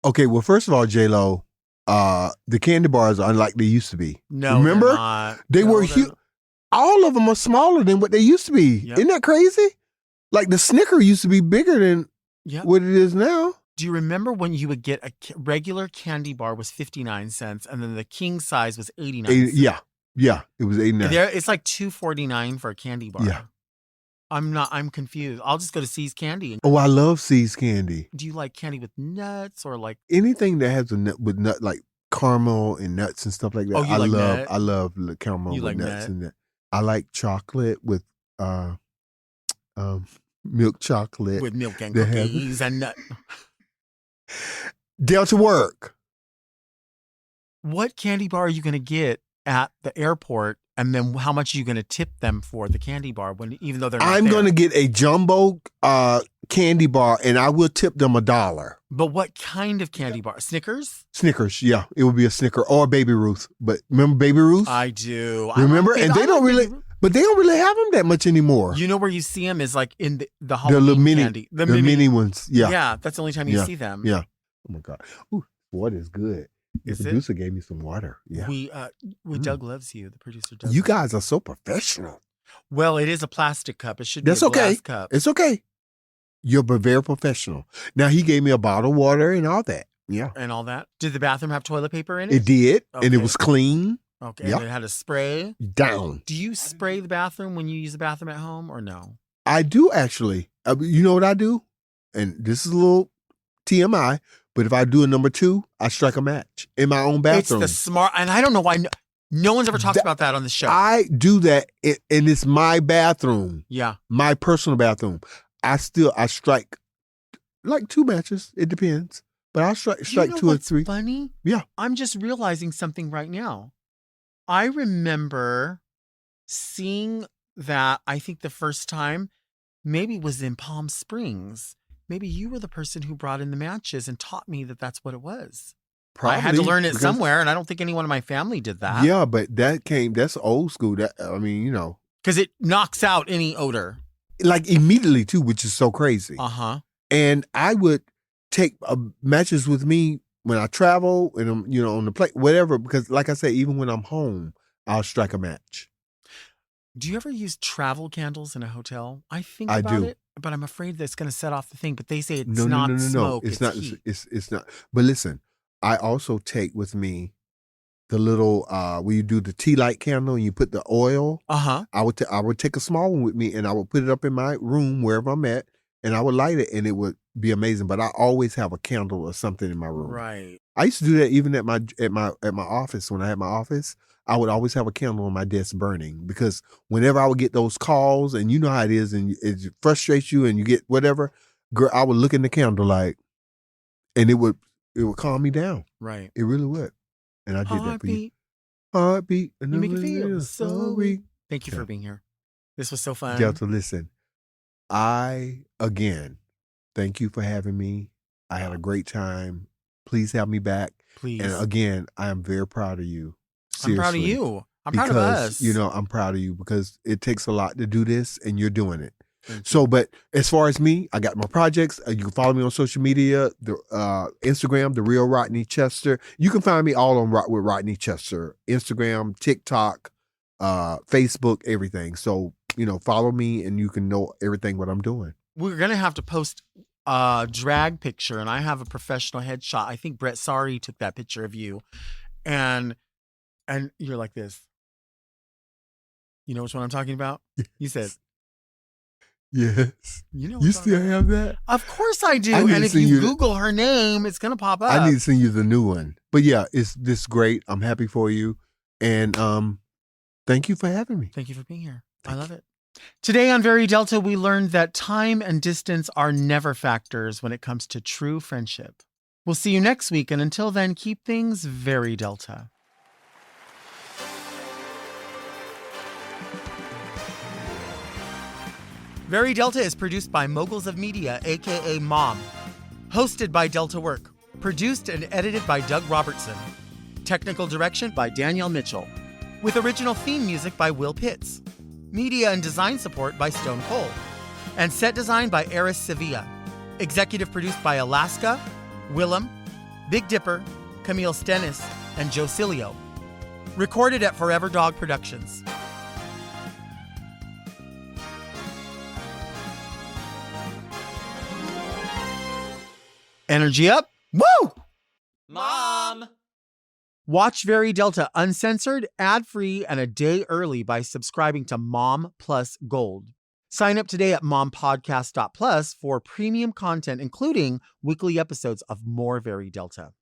Okay, well, first of all, J-Lo, the candy bars are unlike they used to be. No, remember? they're not. They were huge. All of them are smaller than what they used to be. Yep. Isn't that crazy? Like the Snicker used to be bigger than what it is now. Do you remember when you would get a regular candy bar was 59 cents and then the king size was 89 cents? Yeah, it was 89. It's like $2.49 for a candy bar. Yeah. I'm confused. I'll just go to C's Candy. Oh, I love C's candy. Do you like candy with nuts or like anything that has a nut with nut, like caramel and nuts and stuff like that? Oh, you like nut? I love the caramel You with like nuts nut? and that. I like chocolate with milk chocolate with milk and They have- cookies and nut. Delta work. What candy bar are you going to get at the airport? And then how much are you going to tip them for the candy bar even though they're not I'm there? going to get a jumbo candy bar, and I will tip them $1. But what kind of candy bar? Snickers? Snickers, yeah, it would be a Snicker or Baby Ruth. But remember Baby Ruth? I do. Remember? I like And they don't really, but they don't really have them that much anymore. You know where you see them is like in the The Halloween little mini, candy. the mini ones. Yeah. Yeah, that's the only time you see them. Yeah. Oh my God. Ooh, water is good. The Is it? producer gave me some water. Yeah. Doug loves you. The producer does. You guys are so professional. Well, it is a plastic cup. It should be That's a okay. glass cup. It's okay. You're very professional. Now he gave me a bottle of water and all that. Yeah. And all that. Did the bathroom have toilet paper in it? It did. And it Okay. was clean. Okay. Yeah. And it had a spray. Down. Do you spray the bathroom when you use the bathroom at home or no? I do actually. You know what I do? And this is a little TMI, but if I do a number 2, I strike a match in my own bathroom. It's the smart, and I don't know why no one's ever talked about that on the show. I do that, and it's my bathroom, yeah. my personal bathroom. I strike like 2 matches. It depends, but I'll strike You know 2 or what's 3. funny? Yeah. I'm just realizing something right now. I remember seeing that, I think the first time maybe was in Palm Springs. Maybe you were the person who brought in the matches and taught me that that's what it was. I had to learn it somewhere, and I don't think anyone in my family did that. Yeah, but that's old school. Because it knocks out any odor. Like immediately too, which is so crazy. Uh-huh. And I would take matches with me when I travel and I'm, on the plane, whatever, because like I said, even when I'm home, I'll strike a match. Do you ever use travel candles in a hotel? I think I about do. it, but I'm afraid that's going to set off the thing. But they say it's No. not smoke. It's not. heat. It's not. But listen, I also take with me the little where you do the tea light candle and you put the oil. I would take a small one with me and I would put it up in my room wherever I'm at, and I would light it and it would be amazing. But I always have a candle or something in my room. Right. I used to do that even at my office. When I had my office, I would always have a candle on my desk burning, because whenever I would get those calls, and you know how it is, and it frustrates you, and you get whatever, girl, I would look in the candle like, and it would calm me down. Right. It really would. And I did that for you. Heartbeat. Heartbeat. You make it feel so weak. Thank you for being here. This was so fun. Delta, listen. Again, thank you for having me. I had a great time. Please have me back. Please. And again, I am very proud of you. Seriously. I'm proud of you. I'm proud of us. You know, I'm proud of you because it takes a lot to do this, and you're doing it. So, but as far as me, I got my projects. You can follow me on social media, the Instagram, The Real Rodney Chester. You can find me all on with Rodney Chester, Instagram, TikTok, Facebook, everything. So, you know, follow me and you can know everything what I'm doing. We're going to have to post a drag picture, and I have a professional headshot. I think Brett Sari took that picture of you, and you're like this. You know which one I'm talking about? You said, yes. You know, you still have that? Of course I do. And if you Google her name, it's gonna pop up. I need to send you the new one. But yeah, it's this great. I'm happy for you, and thank you for having me. Thank you for being here. I love it. Today on Very Delta, we learned that time and distance are never factors when it comes to true friendship. We'll see you next week, and until then, keep things very Delta. Very Delta is produced by Moguls of Media, aka Mom. Hosted by Delta Work. Produced and edited by Doug Robertson. Technical direction by Danielle Mitchell. With original theme music by Will Pitts. Media and design support by Stone Cole. And set design by Eris Sevilla. Executive produced by Alaska, Willem, Big Dipper, Camille Stennis, and Joe Cilio. Recorded at Forever Dog Productions. Energy up. Woo! Mom! Watch Very Delta uncensored, ad-free, and a day early by subscribing to Mom Plus Gold. Sign up today at mompodcast.plus for premium content, including weekly episodes of more Very Delta.